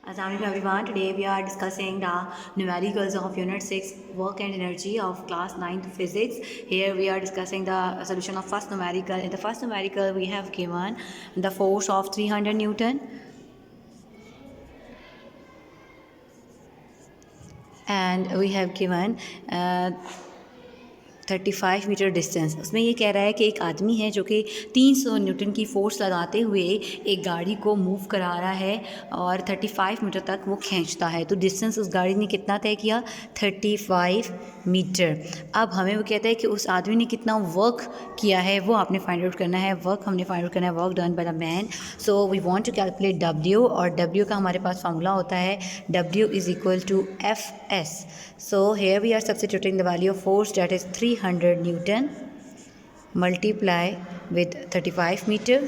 Assalamualaikum everyone. Today we are discussing the numericals of Unit 6 Work and Energy of Class 9th Physics. Here we are discussing the solution of first numerical. In the first numerical we have given the force of 300 Newton and we have given 35 metre distance. उसमें ये कह रहा है कि एक आदमी है जो कि 300 न्यूटन की फ़ोर्स लगाते हुए एक गाड़ी को मूव करा रहा है और 35 मीटर तक वो खींचता है। तो डिस्टेंस उस गाड़ी ने कितना तय किया? 35 मीटर। अब हमें वो कहता है कि उस आदमी ने कितना वर्क किया है वो आपने फाइंड आउट करना है। वर्क हमने फाइंड आउट करना है, work done by the man. So we want to calculate W, और W का हमारे पास फार्मूला होता है W is equal to Fs। So here we are substituting the value of force, that is 300 Newton multiply with 35 meter.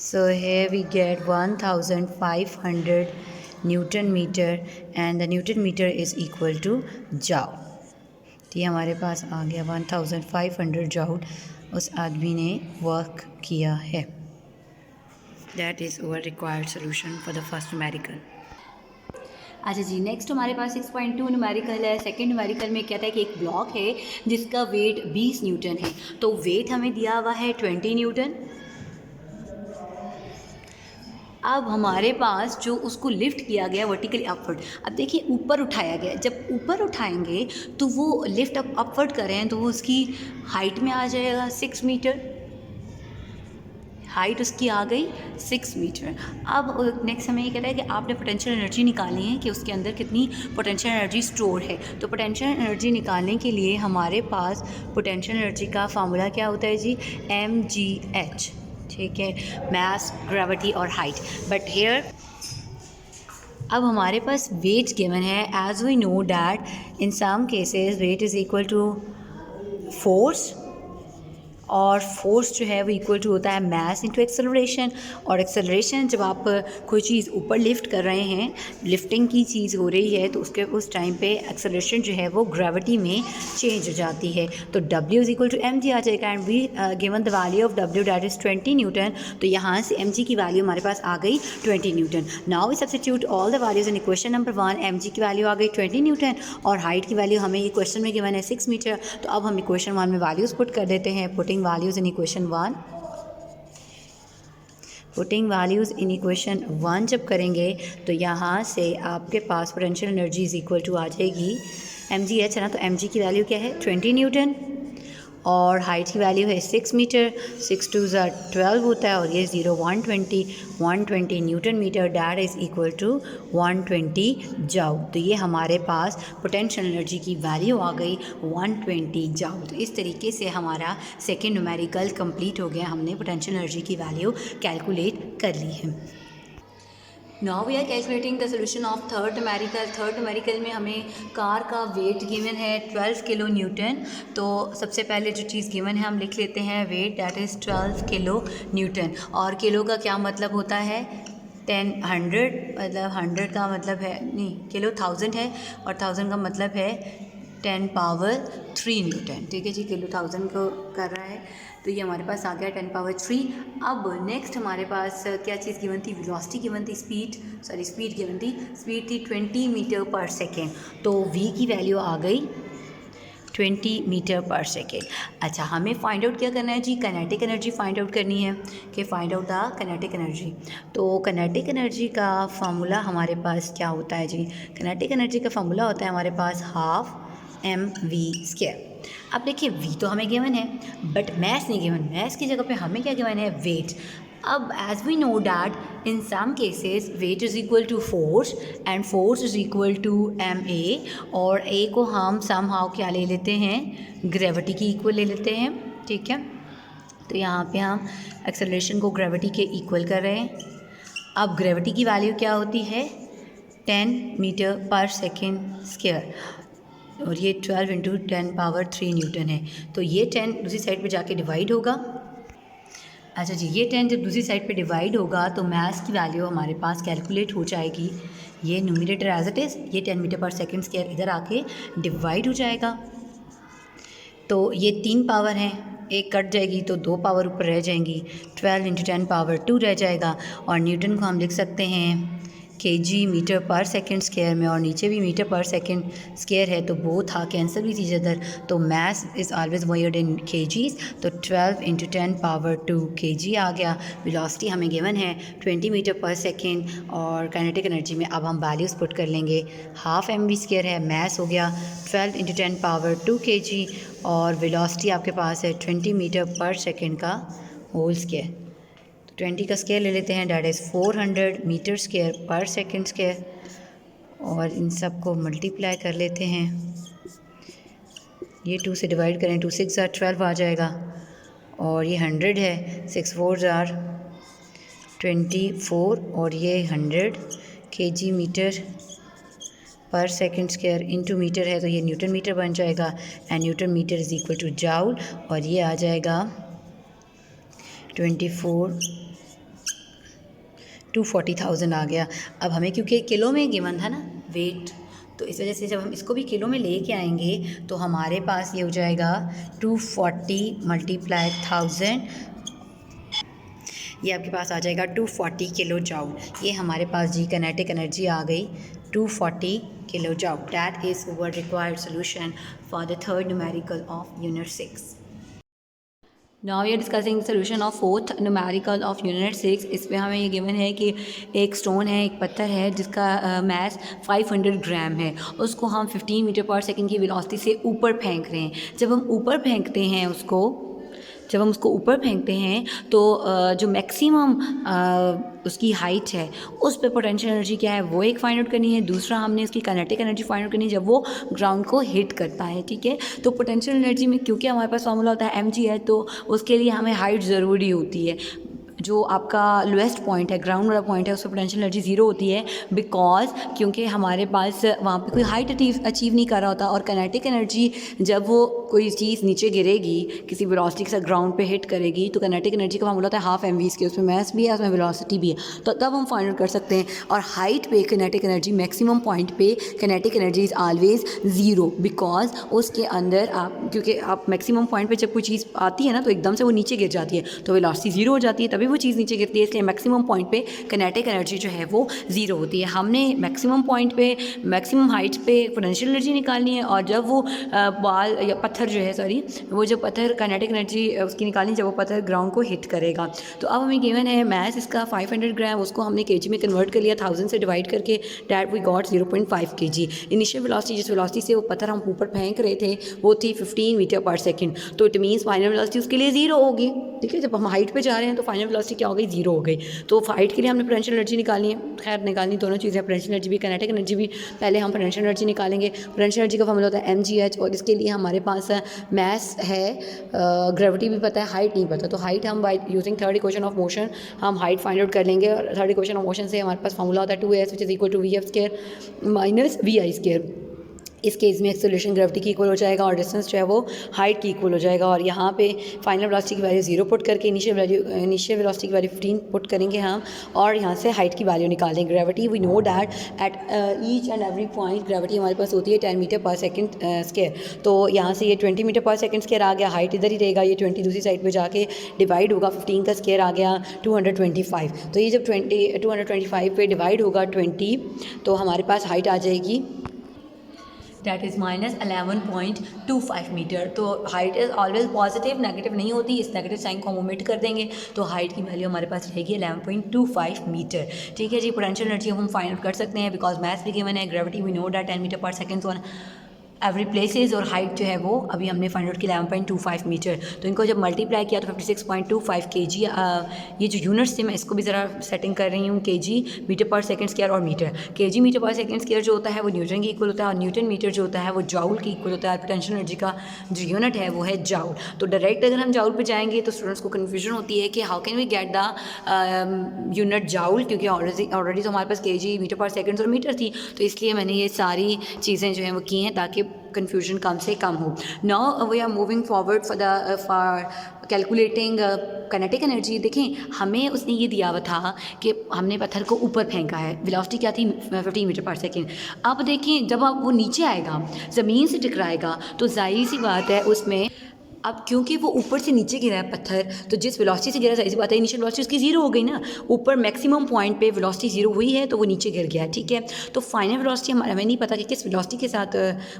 So here we get 1500 Newton meter and the Newton meter is equal to joule. तो ये हमारे पास आ गया 1500 joule उस आदमी ने work किया है। That is our required solution for the first numerical. अच्छा जी, नेक्स्ट हमारे पास 6.2 न्यूमेरिकल है। सेकंड न्यूमेरिकल में कहता है कि एक ब्लॉक है जिसका वेट 20 न्यूटन है। तो वेट हमें दिया हुआ है 20 न्यूटन। अब हमारे पास जो उसको लिफ्ट किया गया वर्टिकली अपवर्ड, अब देखिए ऊपर उठाया गया। जब ऊपर उठाएंगे तो वो लिफ्ट अपवर्ड कर रहे हैं तो वो उसकी हाइट में आ जाएगा 6 मीटर। हाइट उसकी आ गई 6 मीटर। अब नेक्स्ट हमें ये कहता है कि आपने पोटेंशियल एनर्जी निकालनी है कि उसके अंदर कितनी पोटेंशियल एनर्जी स्टोर है। तो पोटेंशियल एनर्जी निकालने के लिए हमारे पास पोटेंशियल एनर्जी का फार्मूला क्या होता है जी? mgh, ठीक है, मास, ग्रेविटी और हाइट। बट हेयर अब हमारे पास वेट गिवन है। As we know that in some cases weight is equal to force, और फोर्स जो है वो इक्वल टू होता है मास इंटू एक्सेलरेशन। और एक्सेलरेशन जब आप कोई चीज़ ऊपर लिफ्ट कर रहे हैं, लिफ्टिंग की चीज़ हो रही है, तो उसके उस टाइम पे एक्सेलरेशन जो है वो ग्रेविटी में चेंज हो जाती है। तो W is equal to mg आ जाएगा and we given the value of W that is 20 newton. तो यहाँ से mg की वैल्यू हमारे पास आ गई 20 newton. Now we substitute all the values in equation number 1। mg की वैल्यू आ गई 20 न्यूटन और हाइट की वैल्यू हमें ये क्वेश्चन में गिवन है 6 मीटर। तो अब हम इक्वेशन 1 में वैल्यूज़ पुट कर देते हैं। Putting values in equation 1, putting values in equation 1 जब करेंगे तो यहाँ से आपके पास potential energy is equal to आ जाएगी mgh है ना। तो mg की वैल्यू क्या है? 20 न्यूटन और हाइट की वैल्यू है 6 मीटर। 6 2 12 होता है और ये 0 120 newton metre that is equal to 120 joule. तो ये हमारे पास पोटेंशियल एनर्जी की वैल्यू आ गई 120 जाउल। तो इस तरीके से हमारा सेकेंड न्यूमेरिकल कंप्लीट हो गया। हमने पोटेंशियल एनर्जी की वैल्यू कैलकुलेट कर ली है। Now we are calculating the solution of third numerical. Third numerical में हमें कार का वेट गिवन है 12 किलो न्यूटन। तो सबसे पहले जो चीज़ गिवन है हम लिख लेते हैं weight, that is 12 kilo newton. और किलो का क्या मतलब होता है? 100, मतलब 100 का मतलब है, नहीं, किलो 1000 है और 1000 का मतलब है 10 पावर 3 न्यूटन। ठीक है जी, किलो 1000 को कर रहा है तो ये हमारे पास आ गया 10 पावर 3। अब नेक्स्ट हमारे पास क्या चीज़ गिवन थी? वेलोसिटी गिवन थी, स्पीड गिवन थी। स्पीड थी 20 मीटर पर सेकेंड। तो v की वैल्यू आ गई 20 मीटर पर सेकेंड। अच्छा, हमें फाइंड आउट क्या करना है जी? काइनेटिक एनर्जी फाइंड आउट करनी है कि find out the kinetic energy. तो काइनेटिक एनर्जी का फार्मूला हमारे पास क्या होता है जी? काइनेटिक एनर्जी का फार्मूला होता है हमारे पास हाफ mv²। अब देखिए v तो हमें गिवन है बट मैथ नहीं गिवन। मैथ की जगह पे हमें क्या गिवन है? वेट। अब as we know that in some cases weight is equal to force and force is equal to ma, और a को हम सम हाउ क्या ले लेते हैं? ग्रेविटी की इक्वल ले लेते हैं। ठीक है, तो यहाँ पे हम एक्सेलरेशन को ग्रेविटी के इक्वल कर रहे हैं। अब ग्रेविटी की वैल्यू क्या होती है? 10 मीटर पर सेकेंड स्क्वायर और ये 12 इंटू 10 पावर 3 न्यूटन है। तो ये 10 दूसरी साइड पे जाके डिवाइड होगा। अच्छा जी, ये 10 जब दूसरी साइड पे डिवाइड होगा तो मास की वैल्यू हमारे पास कैलकुलेट हो जाएगी। ये न्यूमरेटर एज इट इज़, ये 10 मीटर पर सेकेंड स्क्वायर इधर आके डिवाइड हो जाएगा। तो ये 3 पावर हैं, एक कट जाएगी तो 2 पावर ऊपर रह जाएंगी। 12 इंटू 10 पावर 2 रह जाएगा और न्यूटन को हम लिख सकते हैं केजी मीटर पर सेकंड स्क्वायर में और नीचे भी मीटर पर सेकंड स्क्वायर है, तो बोथ था कैंसिल विद ईच अदर, तो mass is always measured in KGs, तो 12 × 10 पावर 2 kg आ गया। वेलोसिटी हमें गिवन है 20 मीटर पर सेकंड, और काइनेटिक एनर्जी में अब हम वैल्यूज़ पुट कर लेंगे। हाफ mv² है, मास हो गया 12 × 10 पावर 2 kg, और वेलोसिटी आपके पास है 20 मीटर पर सेकंड का होल स्क्वायर। 20 का स्क्वायर ले लेते हैं, डैट इज़ 400 मीटर स्क्वायर पर सेकंड स्क्वायर, और इन सब को मल्टीप्लाई कर लेते हैं। ये 2 से डिवाइड करें, 2 6 ज़ार 12 आ जाएगा, और ये 100 है, 6 4 ज़ार 24, और ये 100 kg मीटर पर सेकंड स्क्वायर इंटू मीटर है, तो ये न्यूटन मीटर बन जाएगा, and newton metre is equal to joule, और ये आ जाएगा 240,000 आ गया। अब हमें क्योंकि किलो में गिवन था ना वेट, तो इस वजह से जब हम इसको भी किलो में लेके आएंगे तो हमारे पास ये हो जाएगा 240 × 1000, ये आपके पास आ जाएगा 240 किलो जाउल। ये हमारे पास जी काइनेटिक एनर्जी आ गई 240 kilo joule. That is our required solution for the third numerical of unit 6। Now we are discussing solution of fourth numerical of unit 6। इसमें हमें ये गिवन है कि एक स्टोन है, एक पत्थर है जिसका मास 500 ग्राम है, उसको हम 15 मीटर पर सेकंड की वेलोसिटी से ऊपर फेंक रहे हैं। जब हम ऊपर फेंकते हैं उसको ऊपर फेंकते हैं तो जो मैक्सिमम उसकी हाइट है उस पे पोटेंशियल एनर्जी क्या है वो एक फाइंड आउट करनी है। दूसरा हमने उसकी काइनेटिक एनर्जी फाइंड आउट करनी है जब वो ग्राउंड को हिट करता है, ठीक है। तो पोटेंशियल एनर्जी में क्योंकि हमारे पास फार्मूला होता है mg है, तो उसके लिए हमें हाइट ज़रूरी होती है। जो आपका लोएस्ट पॉइंट है, ग्राउंड वाला पॉइंट है, उस पर पोटेंशियल एनर्जी ज़ीरो होती है, बिकॉज क्योंकि हमारे पास वहाँ पे कोई हाइट अचीव नहीं कर रहा होता। और काइनेटिक एनर्जी जब वो कोई चीज़ नीचे गिरेगी, किसी वेलोसिटी के साथ ग्राउंड पे हिट करेगी, तो काइनेटिक एनर्जी का फार्मूला होता है हाफ mv के, उसमें मास भी है, उसमें वेलोसिटी भी है, तो तब हम फाइंड आउट कर सकते हैं। और हाइट पे काइनेटिक एनर्जी, मैक्सिमम पॉइंट पे kinetic energy is always zero, because उसके अंदर क्योंकि आप मैक्सिमम पॉइंट पे जब कोई चीज़ आती है ना तो एकदम से वो नीचे गिर जाती है, तो वेलोसिटी ज़ीरो हो जाती है, तभी वो चीज़ नीचे गिरती है। इसलिए मैक्सिमम पॉइंट पे काइनेटिक एनर्जी जो है वो ज़ीरो होती है। हमने मैक्सिमम पॉइंट पे, मैक्सिमम हाइट पे पोटेंशियल एनर्जी निकालनी है, और जब वो बॉल या पत्थर जो है, सॉरी, वो जो पत्थर काइनेटिक एनर्जी उसकी निकालनी जब वो पत्थर ग्राउंड को हिट करेगा। तो अब हमें गिवन है मास इसका 500 ग्राम, उसको हमने केजी में कन्वर्ट कर लिया 1000 से डिवाइड करके, that we got 0.5 kg। Initial velocity, जिस वेलोसिटी से वो पत्थर हम ऊपर फेंक रहे थे, वो थी 15 मीटर पर सेकंड, तो इट मीन्स फाइनल वेलोसिटी उसके लिए ज़ीरो होगी, ठीक है। जब हम हाइट पे जा रहे हैं तो फाइनल वेलोसिटी क्या हो गई, ज़ीरो हो गई। तो हाइट के लिए हमने पोटेंशियल एनर्जी निकालनी है, खैर निकालनी दोनों चीज़ें, पोटेंशियल एनर्जी भी काइनेटिक एनर्जी भी। पहले हम पोटेंशियल एनर्जी निकालेंगे। पोटेंशियल एनर्जी का फार्मूला होता है mgh, और इसके लिए हमारे पास मास है, ग्रेविटी भी पता है, हाइट नहीं पता, तो हाइट हम by using third equation of motion हम हाइट फाइंड आउट कर लेंगे। और थर्ड इक्वेशन ऑफ मोशन से हमारे पास फार्मूला होता है 2s which is equal to vf² minus vi²। इस केस में एक्सेलरेशन ग्रेविटी की इक्वल हो जाएगा, और डिस्टेंस जो है वो हाइट की इक्वल हो जाएगा। और यहाँ पे फाइनल वेलोसिटी की वैल्यू 0 पुट करके इनिशियल वेलोसिटी की वैल्यू 15 पुट करेंगे हम, और यहाँ से हाइट की वैल्यू निकालेंगे। Gravity we know that at each and every point gravity हमारे पास होती है 10 मीटर पर सेकंड स्क्वायर। तो यहाँ से ये 20 मीटर पर सेकंड स्क्वायर आ गया, हाइट इधर ही रहेगा, ये 20 दूसरी साइड पर जाके डिवाइड होगा, 15 का स्क्वायर आ गया 225। तो ये जब 225 पे डिवाइड होगा 20, तो हमारे पास हाइट आ जाएगी दैट इज़ माइनस 11.25 मीटर। तो height is always positive, negative नहीं होती, इस नेगेटिव साइन को हम ओमिट कर देंगे, तो हाइट की वैल्यू हमारे पास रहेगी 11.25 मीटर, ठीक है जी। पोटेंशियल एनर्जी हम फाइंड आउट कर सकते हैं, बिकॉज मैथ्स भी गिवन है, gravity we know that 10 metre पर सेकंड ऑन एवरी प्लेसेस, और हाइट जो है वो अभी हमने फाइंड आउट की 11.25 मीटर। तो इनको जब मल्टीप्लाई किया तो 56.25 kg, ये जो यूनिट्स थे मैं इसको भी ज़रा सेटिंग कर रही हूँ, kg मीटर पर सेकंड स्क्वायर और मीटर। kg मीटर पर सेकंड स्क्वायर जो होता है वो न्यूटन की इक्वल होता है, और न्यूटन मीटर जो होता है वो जाउल की इक्वल होता है। पोटेंशियल एनर्जी का जो यूनिट है वो है जाउल। तो डायरेक्ट अगर हम जाउल पे जाएंगे तो स्टूडेंट्स को कन्फ्यूजन होती है कि how can we get the unit joule, क्योंकि ऑलरेडी तो हमारे पास kg मीटर पर सेकंड और मीटर थी, तो इसलिए मैंने ये सारी चीज़ें जो हैं वो की हैं ताकि कन्फ्यूजन कम से कम हो। Now we are moving forward for calculating kinetic energy. देखें, हमें उसने ये दिया हुआ था कि हमने पत्थर को ऊपर फेंका है, वेलोसिटी क्या थी 15 मीटर पर सेकंड। अब देखें जब अब वो नीचे आएगा, ज़मीन से टकराएगा, तो जाहिर सी बात है उसमें अब क्योंकि वो ऊपर से नीचे गिरा है पत्थर, तो जिस वेलोसिटी से गिरा, सी बात है इनिशियल वेलोसिटी उसकी जीरो हो गई ना, ऊपर मैक्सिमम पॉइंट पे वेलोसिटी जीरो हुई है तो वो नीचे गिर गया, ठीक है। तो फाइनल वेलोसिटी हमें नहीं पता कि किस वेलोसिटी के साथ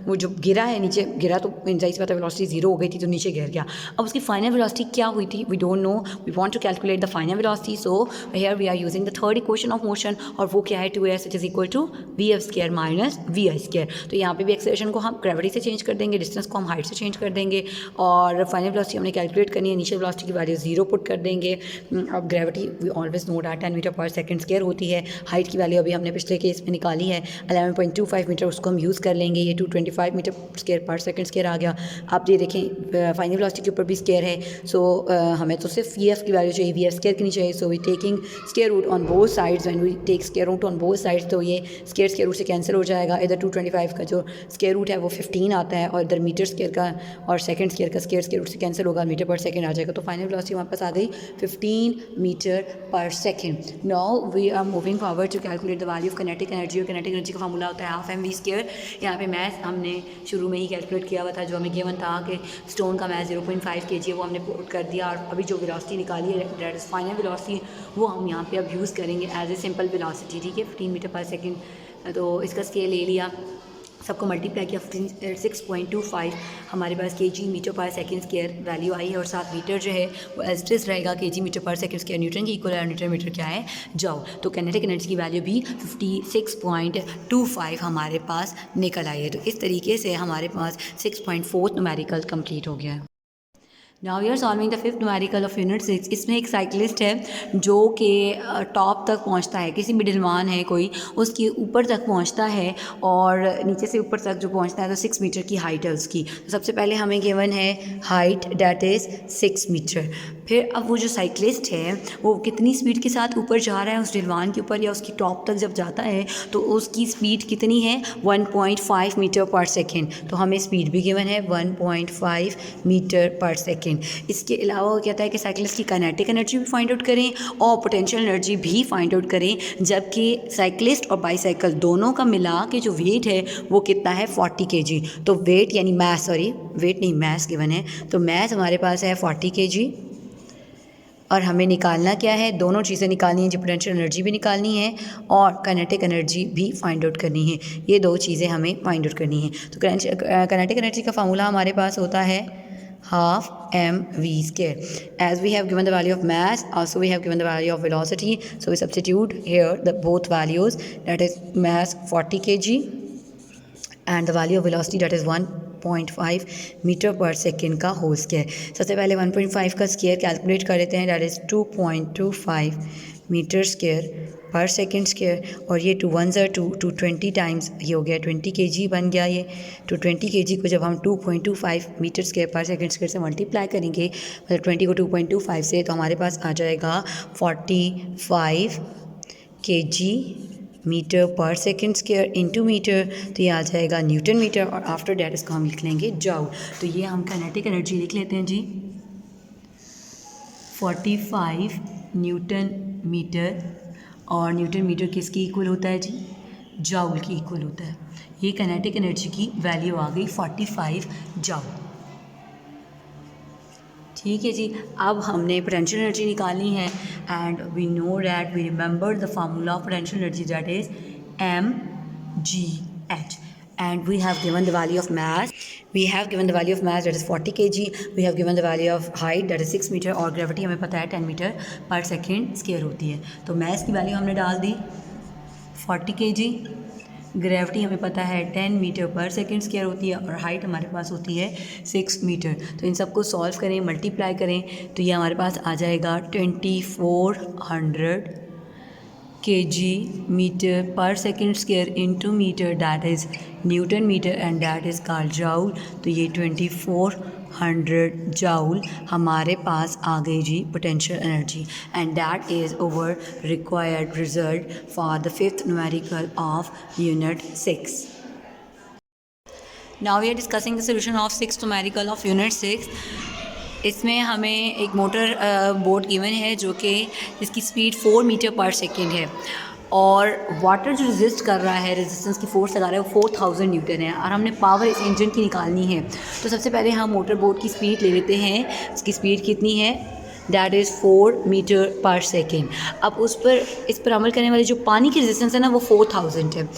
वो जो गिरा है नीचे गिरा, तो सी बात है वेलोसिटी जीरो हो गई थी तो नीचे गिर गया। अब उसकी फाइनल वेलोसिटी क्या हुई थी we don't know, we want to calculate the final velocity, so here we are using the third equation of motion, और वो क्या है 2s it is equal to vf² minus vi²। तो यहाँ पे भी एक्सेलरेशन को हम ग्रेविटी से चेंज कर देंगे, डिस्टेंस को हम हाइट से चेंज कर देंगे, और फाइनल वेलोसिटी हमने कैलकुलेट करनी है, इनिशियल वेलोसिटी की वैल्यू जीरो पुट कर देंगे। अब gravity we always know that 10 metre पर सेकंड स्क्वायर होती है। हाइट की वैल्यू अभी हमने पिछले केस में निकाली है 11.25 मीटर, उसको हम यूज़ कर लेंगे, ये 225 मीटर स्क्वायर पर सेकंड स्क्वायर आ गया। आप ये देखें फाइनल वेलोसिटी के ऊपर भी स्क्वायर है, सो हमें तो सिर्फ vf की वैल्यू चाहिए, vf² की नहीं चाहिए, so we taking square root on both sides, when we take square root on both sides तो ये स्क्वायर रूट से कैंसिल हो जाएगा। इधर 225 का जो स्क्वायर रूट है वो 15 आता है, और इधर मीटर स्क्वायर का और सेकंड स्क्वायर का स्क्वायर रूट से कैंसिल होगा, मीटर पर सेकंड आ जाएगा। तो फाइनल वेलोसिटी हमारे पास आ गई 15 मीटर पर second. Now we are moving forward to calculate the value of kinetic energy, और काइनेटिक एनर्जी का फार्मूला होता है हाफ mv²। यहाँ पे मैथ हमने शुरू में ही कैलकुलेट किया हुआ था, जो हमें गिवन था कि स्टोन का मैथ 0.5 kg है, वो हमने पुट कर दिया, और अभी जो वेलोसिटी निकाली है दैट इज़ फाइनल वेलोसिटी, वो हम यहाँ पे अब यूज़ करेंगे एज ए सिंपल वेलोसिटी, ठीक है, 15 मीटर पर सेकंड। तो इसका स्केल ले लिया, सबको मल्टीप्लाई किया, 6.25 हमारे पास kg मीटर पर सेकंड स्क्वायर वैल्यू आई है, और साथ मीटर जो है वो एज इट इज रहेगा kg मीटर पर सेकंड स्क्वायर न्यूटन की इक्वल है, न्यूटन मीटर क्या है जाओ। तो काइनेटिक एनर्जी की वैल्यू भी 56.25 हमारे पास निकल आई है। तो इस तरीके से हमारे पास 6.4 न्यूमेरिकल कंप्लीट हो गया है। Now we are solving the fifth numerical of unit 6। इसमें एक साइकिलिस्ट है जो कि टॉप तक पहुंचता है, किसी मिडिलमान है कोई, उसके ऊपर तक पहुंचता है, और नीचे से ऊपर तक जो पहुंचता है तो 6 मीटर की हाइट है उसकी। तो सबसे पहले हमें गिवन है हाइट डैट इज़ 6 मीटर। फिर अब वो जो साइकिलिस्ट है वो कितनी स्पीड के साथ ऊपर जा रहा है उस ढलवान के ऊपर, या उसकी टॉप तक जब जाता है तो उसकी स्पीड कितनी है 1.5 मीटर पर सेकेंड। तो हमें स्पीड भी गिवन है 1.5 मीटर पर सेकेंड। इसके अलावा वो कहता है कि साइकिलिस्ट की काइनेटिक एनर्जी भी फाइंड आउट करें और पोटेंशियल एनर्जी भी फाइंड आउट करें, जबकि साइकिलिस्ट और बाईसाइकिल दोनों का मिला के जो वेट है वो कितना है 40 kg। तो वेट यानी मैथ, सॉरी वेट नहीं मैथ गिवन है, तो मैथ हमारे पास है 40 kg, और हमें निकालना क्या है, दोनों चीज़ें निकालनी है, जो पोटेंशियल एनर्जी भी निकालनी है और काइनेटिक एनर्जी भी फाइंड आउट करनी है। ये दो चीज़ें हमें फाइंड आउट करनी है। तो काइनेटिक एनर्जी का फार्मूला हमारे पास होता है half mv². As we have given the value of mass, also we have given the value of velocity, so we substitute here the both values, that is mass 40 kg and the value of velocity that is 1.5 metre per second का whole square. सबसे पहले 1.5 का square calculate कर लेते हैं, that is 2.25 metre square पर second square, और ये 2 1 2 220 टाइम्स ये हो गया 20 kg बन गया ये। तो 20 kg को जब हम 2.25 मीटर स्क्वायर पर सेकेंड स्क्वायर से मल्टीप्लाई करेंगे, मतलब 20 को 2.25 से, तो हमारे पास आ जाएगा 45 kg metre per second square into metre, तो ये आ जाएगा न्यूटन मीटर, और आफ्टर डैट इसको हम लिख लेंगे जाओ। तो ये हम काइनेटिक एनर्जी लिख लेते हैं जी 45 न्यूटन मीटर, और न्यूटन मीटर किसकी इक्वल होता है जी, जाउल की इक्वल होता है। ये काइनेटिक एनर्जी की वैल्यू आ गई 45 जाउल। ठीक है जी। अब हमने पोटेंशियल एनर्जी निकालनी है, and we know that we remember the formula of potential energy that is mgh, and we have given the value of mass, that is 40 kg, we have given the value of height that is 6 meter, और gravity हमें पता है 10 metre per second square होती है। तो मास की value हमने डाल दी 40 kg, ग्रेविटी हमें पता है 10 मीटर पर सेकेंड स्क्वायर होती है, और हाइट हमारे पास होती है 6 मीटर। तो इन सबको सॉल्व करें, मल्टीप्लाई करें, तो ये हमारे पास आ जाएगा 2400 kg metre per second square into metre, that is newton metre, and that is called joule. तो ये 2400 जाउल हमारे पास आ गई जी potential energy, and that is over required result for the fifth numerical of unit 6। Now we are discussing the solution of sixth numerical of unit 6। इसमें हमें एक मोटर बोट गिवन है जो कि जिसकी स्पीड 4 मीटर पर सेकेंड है, और water जो रेजिस्ट कर रहा है, रेजिस्टेंस की फोर्स लगा रहा है वो 4000 न्यूटन है और हमने पावर इस इंजन की निकालनी है। तो सबसे पहले हम मोटर बोट की स्पीड ले लेते हैं। इसकी स्पीड कितनी है, that is 4 metre per second. अब इस पर अमल करने वाली जो पानी की रेजिस्टेंस है ना वो 4000 है।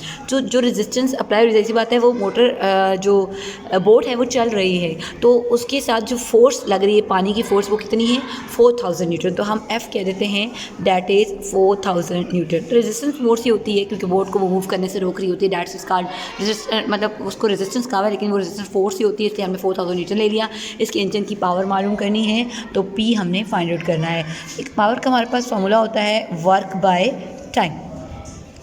जो रेजिस्टेंस अप्लाई, जैसी बात है वो मोटर जो बोट है वो चल रही है, तो उसके साथ जो फोर्स लग रही है पानी की फोर्स वो कितनी है 4000 न्यूटन। तो हम F कह देते हैं, दैट इज़ 4000 न्यूटन। तो रेजिस्टेंस फोर्स ही होती है क्योंकि बोट को वो मूव करने से रोक रही होती है, दैट्स इसका मतलब उसको रेजिस्टेंस कहा है लेकिन वो रेजिस्टेंस फोर्स ही होती है, इसलिए हमने 4000 न्यूटन ले लिया। इसके इंजन की पावर मालूम करनी है तो P हमने फाइंड आउट करना है। एक पावर का हमारे पास फॉर्मूला होता है वर्क बाय टाइम,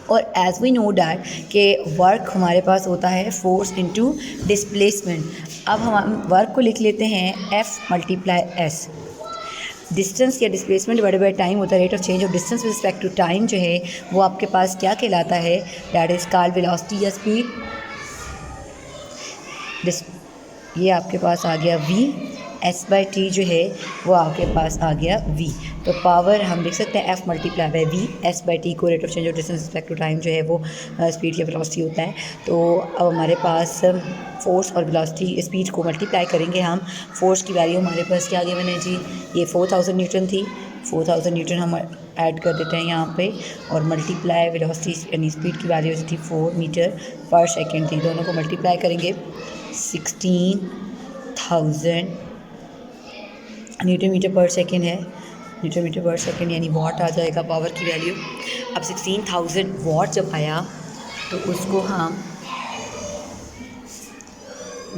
और एज वी नो डैट कि वर्क हमारे पास होता है फोर्स इनटू डिस्प्लेसमेंट। अब हम वर्क को लिख लेते हैं F मल्टीप्लाई S। डिस्टेंस या डिस्प्लेसमेंट डिवाइडेड बाय टाइम होता है rate of change of distance with respect to time, जो है वो आपके पास क्या कहलाता है, दैट इज़ कॉल्ड वेलोसिटी या स्पीड। ये आपके पास आ गया V, S/T जो है वो आपके पास आ गया V। तो पावर हम लिख सकते हैं F multiply by V, S/T को rate of change of distance respect to time जो है वो स्पीड या वेलोसिटी होता है। तो अब हमारे पास फोर्स और वेलोसिटी, स्पीड को मल्टीप्लाई करेंगे हम। फोर्स की वैल्यू हमारे पास क्या गिवन है जी, ये 4000 न्यूटन थी, 4000 न्यूटन हम ऐड कर देते हैं यहाँ पे, और मल्टीप्लाई वेलोसिटी यानी स्पीड की वैल्यू थी 4 मीटर पर सेकेंड थी। दोनों को मल्टीप्लाई करेंगे 16000 न्यूटन मीटर पर सेकेंड है, न्यूटन मीटर पर सेकेंड यानी वॉट आ जाएगा पावर की वैल्यू। अब 16000 वॉट जब आया तो उसको हम,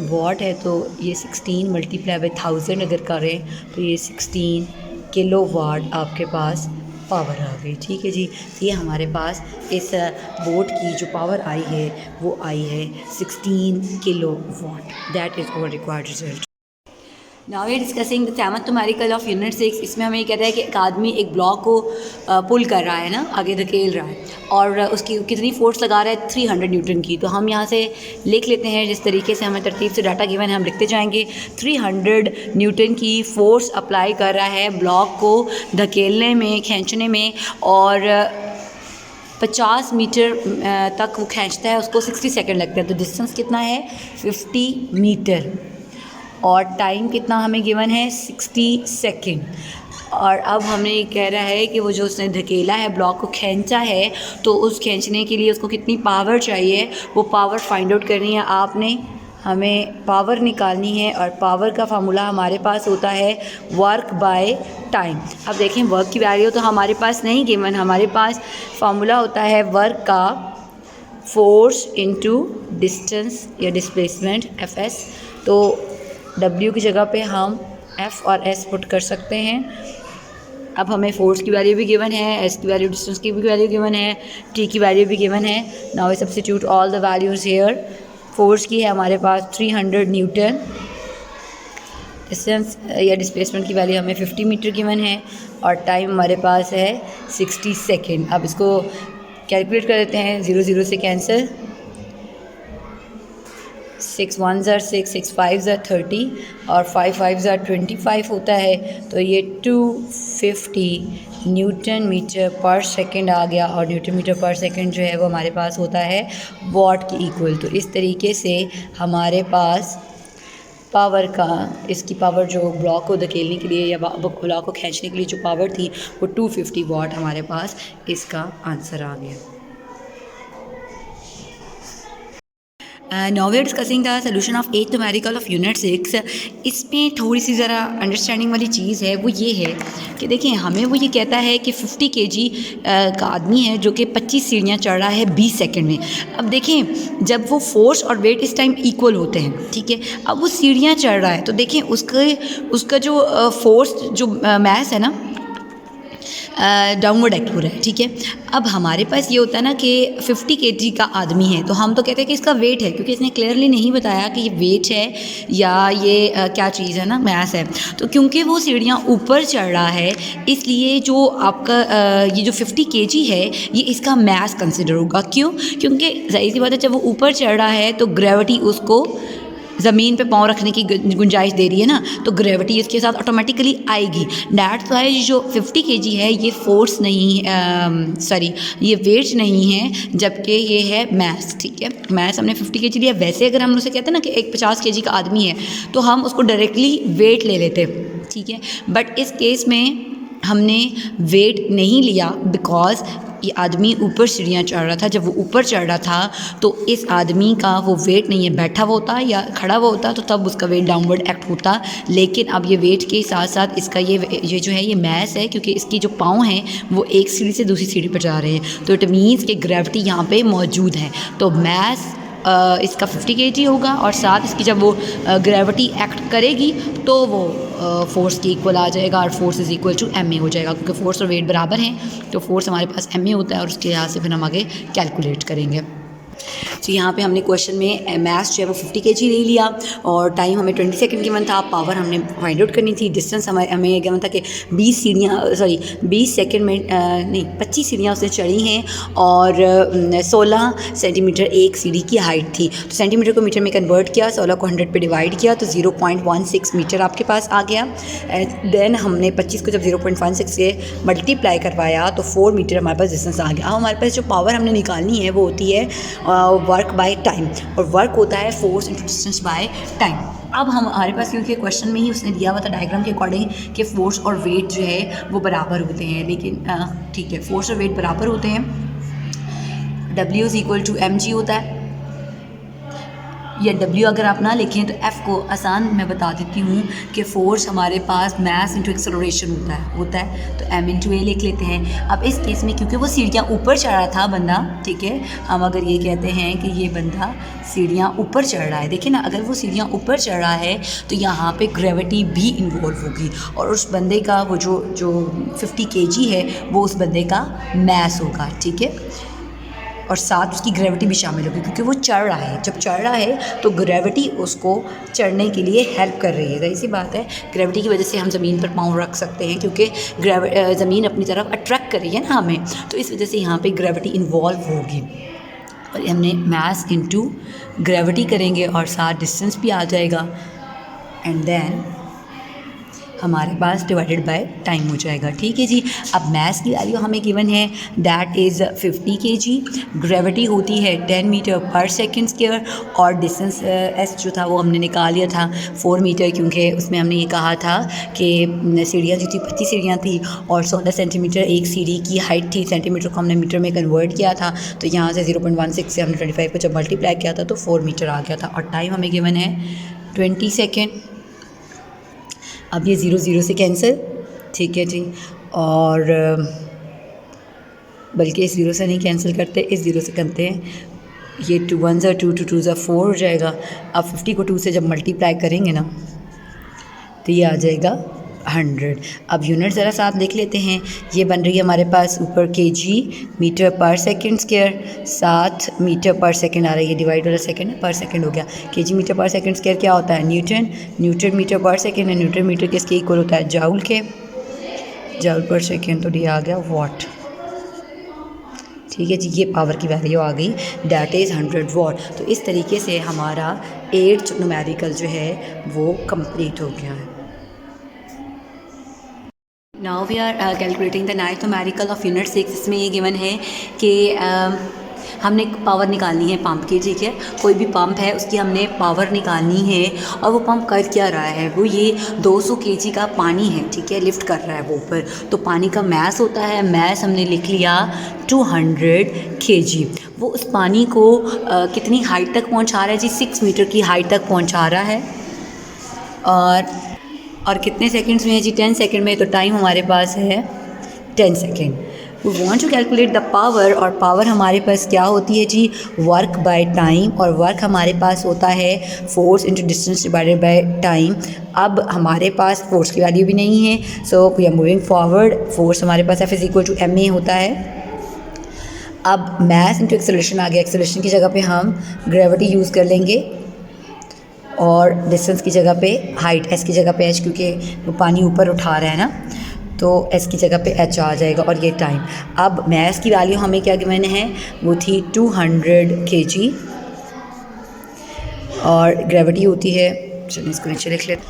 वॉट है तो ये 16 मल्टीप्लाई बाय 1000 अगर करें तो ये 16 किलो वाट आपके पास पावर आ गई। ठीक है जी, ये हमारे पास इस बोट की जो पावर आई है वो आई है 16 kilo watt. That is our required result. Now we are discussing the seventh numerical of unit 6। इसमें हमें ये कहता है कि एक आदमी एक ब्लॉक को पुल कर रहा है ना, आगे धकेल रहा है, और उसकी कितनी फोर्स लगा रहा है 300 न्यूटन की। तो हम यहाँ से लिख लेते हैं, जिस तरीके से हमें तरतीब से डाटा गिवन है हम लिखते जाएंगे। 300 न्यूटन की फोर्स अप्लाई कर रहा है ब्लॉक को धकेलने में, खींचने में, और 50 मीटर तक वो खींचता है, उसको 60 सेकेंड लगते हैं। तो डिस्टेंस कितना है 50 मीटर, और टाइम कितना हमें गिवन है 60 सेकेंड। और अब हमें ये कह रहा है कि वो जो उसने धकेला है, ब्लॉक को खींचा है, तो उस खींचने के लिए उसको कितनी पावर चाहिए, वो पावर फाइंड आउट करनी है आपने। हमें पावर निकालनी है, और पावर का फार्मूला हमारे पास होता है वर्क बाय टाइम। अब देखें वर्क की वैल्यू तो हमारे पास नहीं गिवन, हमारे पास फार्मूला होता है वर्क का फोर्स इनटू डिस्टेंस या डिस्प्लेसमेंट FS। तो W की जगह पे हम F और S पुट कर सकते हैं। अब हमें फोर्स की वैल्यू भी गिवन है, S की वैल्यू, डिस्टेंस की भी वैल्यू गिवन है, T की वैल्यू भी गिवन है। Now we substitute all the values here. Force की है हमारे पास 300 न्यूटन, डिस्टेंस या डिस्प्लेसमेंट की वैल्यू हमें 50 मीटर गिवन है, और टाइम हमारे पास है 60 सेकेंड। अब इसको कैलकुलेट कर देते हैं, 0 0 से कैंसिल, 6 1 ज़ा 6, 6 5 ज़ा 30, और 5 5 ज़ा 25 होता है। तो ये 250 न्यूटन मीटर पर सेकंड आ गया, और न्यूटन मीटर पर सेकंड जो है वो हमारे पास होता है वॉट की इक्वल। तो इस तरीके से हमारे पास पावर का, इसकी पावर जो ब्लॉक को धकेलने के लिए या ब्लॉक को खींचने के लिए जो पावर थी वो 250 वॉट हमारे पास इसका आंसर आ गया। Now we are discussing the solution of 8th numerical of unit 6। इसमें थोड़ी सी ज़रा अंडरस्टैंडिंग वाली चीज़ है, वो ये है कि देखें हमें वो ये कहता है कि 50 kg का आदमी है जो कि 25 सीढ़ियाँ चढ़ रहा है 20 सेकंड में। अब देखें जब वो फोर्स और वेट इस टाइम इक्वल होते हैं, ठीक है, अब वो सीढ़ियाँ चढ़ रहा है, तो देखें उसका जो फोर्स जो मैस है ना डाउनवर्ड एक्ट हो रहा है, ठीक है। अब हमारे पास ये होता है ना कि 50 kg का आदमी है, तो हम तो कहते हैं कि इसका वेट है, क्योंकि इसने क्लियरली नहीं बताया कि ये वेट है या ये क्या चीज़ है ना, मैस है। तो क्योंकि वो सीढ़ियाँ ऊपर चढ़ रहा है, इसलिए जो आपका ये जो 50 kg है ये इसका मैस कंसिडर होगा। क्यों? क्योंकि ज़ाहिर सी बात है जब वो ऊपर चढ़ रहा है तो ग्रेविटी उसको ज़मीन पे पाँव रखने की गुंजाइश दे रही है ना, तो ग्रेविटी इसके साथ ऑटोमेटिकली आएगी। दैट्स वाई जो 50 kg है ये फोर्स नहीं, सॉरी ये वेट नहीं है, जबकि ये है मैस। ठीक है, मैस हमने 50 kg लिया। वैसे अगर हम उसे कहते हैं ना कि एक 50 kg का आदमी है तो हम उसको डायरेक्टली वेट ले लेते, ठीक है। बट इस केस में हमने वेट नहीं लिया बिकॉज ये आदमी ऊपर सीढ़ियाँ चढ़ रहा था। जब वो ऊपर चढ़ रहा था तो इस आदमी का वो वेट नहीं है, बैठा हुआ होता या खड़ा हुआ होता तो तब उसका वेट डाउनवर्ड एक्ट होता। लेकिन अब ये वेट के साथ साथ इसका ये जो है ये मैस है, क्योंकि इसकी जो पाँव हैं वो एक सीढ़ी से दूसरी सीढ़ी पर जा रहे हैं, तो इट मीन्स कि ग्रेविटी यहाँ पे मौजूद है। तो मैस इसका 50 kg होगा और साथ इसकी जब वो ग्रेविटी एक्ट करेगी तो वो फोर्स के इक्वल आ जाएगा और force is equal to ma हो जाएगा, क्योंकि फोर्स और वेट बराबर हैं। तो फोर्स हमारे पास ma होता है और उसके यहाँ से फिर हम आगे कैलकुलेट करेंगे। तो यहाँ पे हमने क्वेश्चन में मैथ जो है वो 50 kg ले लिया और टाइम हमें 20 सेकंड गिवन था। पावर हमने फाइंड आउट करनी थी। डिस्टेंस हमें गिवन था कि 20 सेकंड में नहीं 25 सीढ़ियाँ उसने चढ़ी हैं और 16 सेंटीमीटर एक सीढ़ी की हाइट थी। तो सेंटीमीटर को मीटर में कन्वर्ट किया, 16 को 100 पे डिवाइड किया तो 0.16 मीटर आपके पास आ गया। देन हमने 25 को जब 0.16 से मल्टीप्लाई करवाया तो 4 मीटर हमारे पास डिस्टेंस आ गया। अब हमारे पास जो पावर हमने निकालनी है वो होती है वर्क बाय टाइम, और वर्क होता है force into distance by time. अब हमारे पास क्योंकि क्वेश्चन में ही उसने दिया हुआ था डायग्राम के अकॉर्डिंग कि फोर्स और वेट जो है वो बराबर होते हैं, लेकिन ठीक है फोर्स और वेट बराबर होते हैं। W is equal to mg होता है, या W अगर आप ना लिखें तो F को आसान मैं बता देती हूँ कि फ़ोर्स हमारे पास मैस इंटू एक्सेलरेशन होता है तो M इंटू ए लिख लेते हैं। अब इस केस में क्योंकि वो सीढ़ियाँ ऊपर चढ़ रहा था बंदा, ठीक है, हम अगर ये कहते हैं कि ये बंदा सीढ़ियाँ ऊपर चढ़ रहा है, देखिए ना, अगर वो सीढ़ियाँ ऊपर चढ़ रहा है तो यहाँ पे ग्रेविटी भी इन्वॉल्व होगी और उस बंदे का वो जो 50 kg है वो उस बंदे का मैस होगा, ठीक है, और साथ उसकी ग्रेविटी भी शामिल होगी क्योंकि वो चढ़ रहा है। जब चढ़ रहा है तो ग्रेविटी उसको चढ़ने के लिए हेल्प कर रही है। ज़ाहिर सी बात है, ग्रेविटी की वजह से हम ज़मीन पर पाँव रख सकते हैं क्योंकि ज़मीन अपनी तरफ अट्रैक्ट कर रही है ना हमें, तो इस वजह से यहाँ पे ग्रेविटी इन्वॉल्व होगी। और हमने मैस इनटू ग्रेविटी करेंगे और साथ डिस्टेंस भी आ जाएगा एंड देन हमारे पास डिवाइडेड बाय टाइम हो जाएगा। ठीक है जी। अब मैस की वैल्यू हमें गिवन है दैट इज़ 50 kg, ग्रेविटी होती है 10 मीटर पर सेकेंड स्क्वायर और डिस्टेंस एस जो था वो हमने निकाल लिया था 4 मीटर, क्योंकि उसमें हमने ये कहा था कि सीढ़ियाँ जो थी 25 सीढ़ियाँ थी और 16 सेंटीमीटर एक सीढ़ी की हाइट थी। सेंटीमीटर को हमने मीटर में कन्वर्ट किया था तो यहाँ से 0.16 से हमने 25 को जब मल्टीप्लाई किया था तो 4 मीटर आ गया था और टाइम हमें गिवन है 20 सेकेंड। अब ये 0 0 से कैंसिल, ठीक है जी, और बल्कि इस 0 से नहीं कैंसिल करते, इस 0 से करते हैं। ये 2 1 2 2 2 4 हो जाएगा। अब 50 को 2 से जब मल्टीप्लाई करेंगे ना तो ये आ जाएगा 100। अब यूनिट ज़रा साथ देख लेते हैं। ये बन रही है हमारे पास ऊपर kg मीटर पर सेकंड स्क्वायर, 7 मीटर पर सेकंड आ रही है, डिवाइड वाला सेकंड है पर सेकंड हो गया। kg मीटर पर सेकंड स्क्वायर क्या होता है? न्यूटन। न्यूटन मीटर पर सेकंड है, न्यूटन मीटर किसके इक्वल होता है? जाउल के। जाउल पर सेकंड, तो ये आ गया वाट। ठीक है जी, ये पावर की वैल्यू आ गई दैट इज़ 100 वाट। तो इस तरीके से हमारा 8th न्यूमेरिकल जो है वो कंप्लीट हो गया है। Now we are calculating the 9th numerical of unit 6। इसमें ये गिवन है कि हमने पावर निकालनी है पंप की, ठीक है, कोई भी पंप है उसकी हमने पावर निकालनी है और वो पंप कर क्या रहा है? वो ये 200 kg का पानी है, ठीक है, लिफ्ट कर रहा है वो ऊपर। तो पानी का मैस होता है, मैस हमने लिख लिया 200 kg। वो उस पानी को कितनी हाइट तक पहुंचा रहा है जी? 6 मीटर की हाइट तक पहुंचा रहा है और कितने सेकंड्स में है जी? 10 सेकंड में। तो टाइम हमारे पास है 10 second. We want to calculate the power, और पावर हमारे पास क्या होती है जी? वर्क बाय टाइम, और वर्क हमारे पास होता है force into distance divided by time. अब हमारे पास फोर्स की वैल्यू भी नहीं है, so we are moving forward. Force हमारे पास F is equal to ma होता है। अब मैस इंटू एक्सेलरेशन आ गया। एक्सेलरेशन की जगह पे हम ग्रेविटी यूज़ कर लेंगे और डिस्टेंस की जगह पे हाइट, s की जगह पे h, क्योंकि वो पानी ऊपर उठा रहा है ना, तो s की जगह पे h आ जाएगा। और ये टाइम, अब मैस की वैल्यू हमें क्या गिवन है? वो थी 200 kg और ग्रेविटी होती है, चलिए इसको नीचे लिख लेते।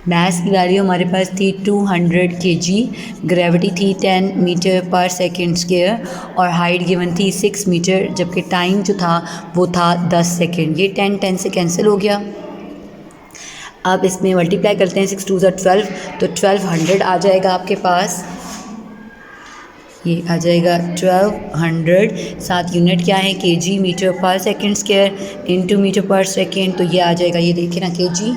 मास की वैल्यू हमारे पास थी 200 kg, ग्रेविटी थी 10 मीटर पर सेकेंड स्क्वायर और हाइट गिवन थी 6 मीटर, जबकि टाइम जो था वो था 10 सेकेंड। ये 10 से कैंसिल हो गया। अब इसमें मल्टीप्लाई करते हैं, 6 2 12, तो 1200 आ जाएगा आपके पास। ये आ जाएगा 1200। साथ यूनिट क्या है, केजी मीटर पर सेकंड स्क्वायर इनटू मीटर पर सेकंड, तो ये आ जाएगा, ये देखिए ना, केजी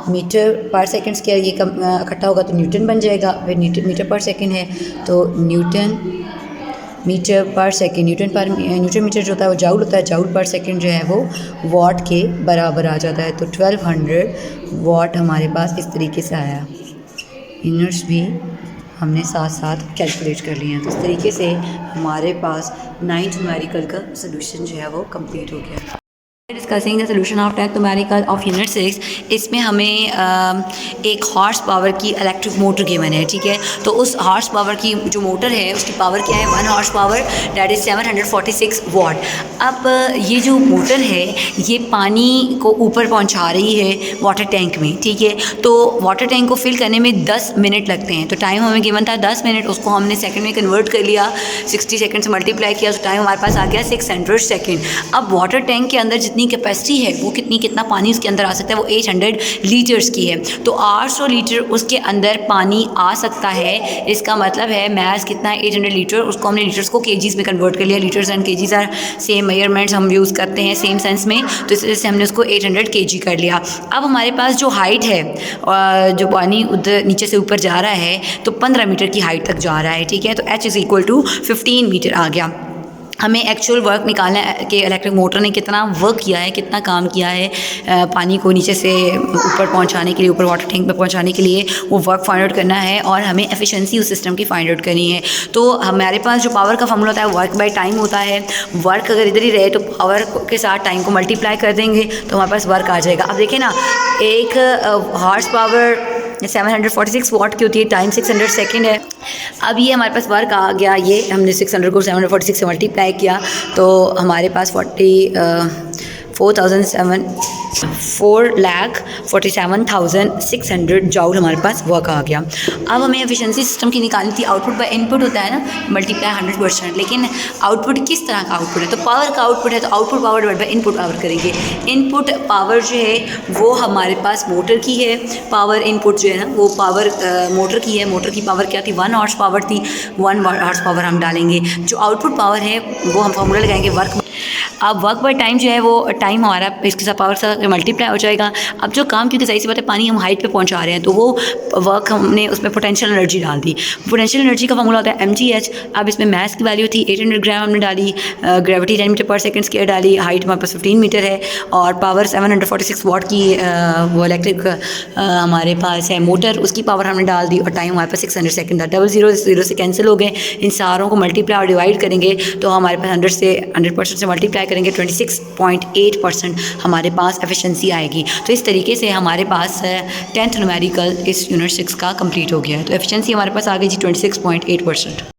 मीटर पर सेकंड स्क्वायर, ये कम इकट्ठा होगा तो न्यूटन बन जाएगा। फिर मीटर पर सेकंड है तो न्यूटन मीटर पर सेकंड, न्यूटन मीटर जो होता है वो जाउल होता है, जाउल पर सेकंड जो है वो वाट के बराबर आ जाता है। तो 1200 वाट हमारे पास इस तरीके से आया। यूनिट्स भी हमने साथ साथ कैलकुलेट कर लिए हैं। तो इस तरीके से हमारे पास 9th न्यूमेरिकल का सोल्यूशन जो है वो कंप्लीट हो गया। Discussing the solution of 10th numerical of unit 6। इसमें हमें एक हॉर्स पावर की इलेक्ट्रिक मोटर गिवन है, ठीक है। तो उस हॉर्स पावर की जो मोटर है उसकी पावर क्या है, 1 हॉर्स पावर, डैट इज़ 746 वाट। अब ये जो मोटर है ये पानी को ऊपर पहुंचा रही है वाटर टैंक में, ठीक है। तो वाटर टैंक को फिल करने में 10 मिनट लगते हैं, तो टाइम हमें गिवन था 10 मिनट, उसको हमने सेकंड में कन्वर्ट कर लिया, 60 सेकंड से मल्टीप्लाई किया, तो टाइम हमारे पास आ गया 600 सेकंड। अब वाटर टैंक के अंदर जितनी कैपेसिटी है वो कितना पानी उसके अंदर आ सकता है, वो 800 लीटर्स की है। तो 800 लीटर उसके अंदर पानी आ सकता है। इसका मतलब है मैस कितना है, 800 लीटर, उसको हमने लीटर्स को केजीज़ में कन्वर्ट कर लिया। Litres and KGs are same measurements, हम यूज़ करते हैं सेम सेंस में, तो इस वजह से हमने उसको 800 केजी कर लिया। अब हमारे पास जो हाइट है, जो पानी उधर नीचे से ऊपर जा रहा है, तो 15 मीटर की हाइट तक जा रहा है, ठीक है। तो H is equal to 15 metre आ गया। हमें एक्चुअल वर्क निकालना है कि इलेक्ट्रिक मोटर ने कितना वर्क किया है, कितना काम किया है पानी को नीचे से ऊपर पहुंचाने के लिए, ऊपर वाटर टैंक पे पहुंचाने के लिए, वो वर्क फाइंड आउट करना है और हमें एफिशिएंसी उस सिस्टम की फाइंड आउट करनी है। तो हमारे पास जो पावर का फॉर्मूला होता है वर्क बाय टाइम होता है। वर्क अगर इधर ही रहे तो पावर के साथ टाइम को मल्टीप्लाई कर देंगे तो हमारे पास वर्क आ जाएगा। अब देखिए ना, एक हॉर्स पावर 746 वाट की होती है, टाइम 600 सेकेंड है। अब ये हमारे पास वर्क आ गया, ये हमने 600 को 746 से मल्टीप्लाई किया तो हमारे पास 4,47,600 जॉउल हमारे पास वर्क आ गया। अब हमें एफिशिएंसी सिस्टम की निकालनी थी। आउटपुट बाय इनपुट होता है ना, मल्टीप्लाई 100%, लेकिन आउटपुट किस तरह का आउटपुट है, तो पावर का आउटपुट है, तो output power divide by input power करेंगे। इनपुट पावर जो है वो हमारे पास मोटर की है, पावर इनपुट जो है ना वो पावर मोटर की है। मोटर की पावर क्या थी, 1 हॉर्स पावर थी, 1 हॉर्स पावर हम डालेंगे। जो आउटपुट पावर है वो हम फॉर्मूला लगाएंगे वर्क। अब वर्क बाय टाइम जो है वो टाइम हमारा इसके साथ पावर से मल्टीप्लाई हो जाएगा। अब जो काम, क्योंकि सही सी बात है पानी हम हाइट पे पहुंचा रहे हैं, तो वो वर्क हमने उसमें पोटेंशियल एनर्जी डाल दी। पोटेंशियल एनर्जी का फॉर्मूला होता है mgh। अब इसमें मास की वैल्यू थी 800 ग्राम हमने डाली, ग्रेविटी 10 मीटर पर सेकंड स्क्वायर डाली, हाइट हमारे पास 15 मीटर है और पावर 746 वाट की वो इलेक्ट्रिक हमारे पास है मोटर, उसकी पावर हमने डाल दी और टाइम हमारे पास 600 सेकंड था। 0 से कैंसिल हो गए। इन सारों को मल्टीप्लाई और डिवाइड करेंगे तो हमारे पास 100% से मल्टीप्लाई करेंगे 26.8% हमारे पास एफिशिएंसी आएगी। तो इस तरीके से हमारे पास 10th न्यूमेरिकल इस यूनिट 6 का कंप्लीट हो गया है। तो एफिशिएंसी हमारे पास आ गई जी 26.8%।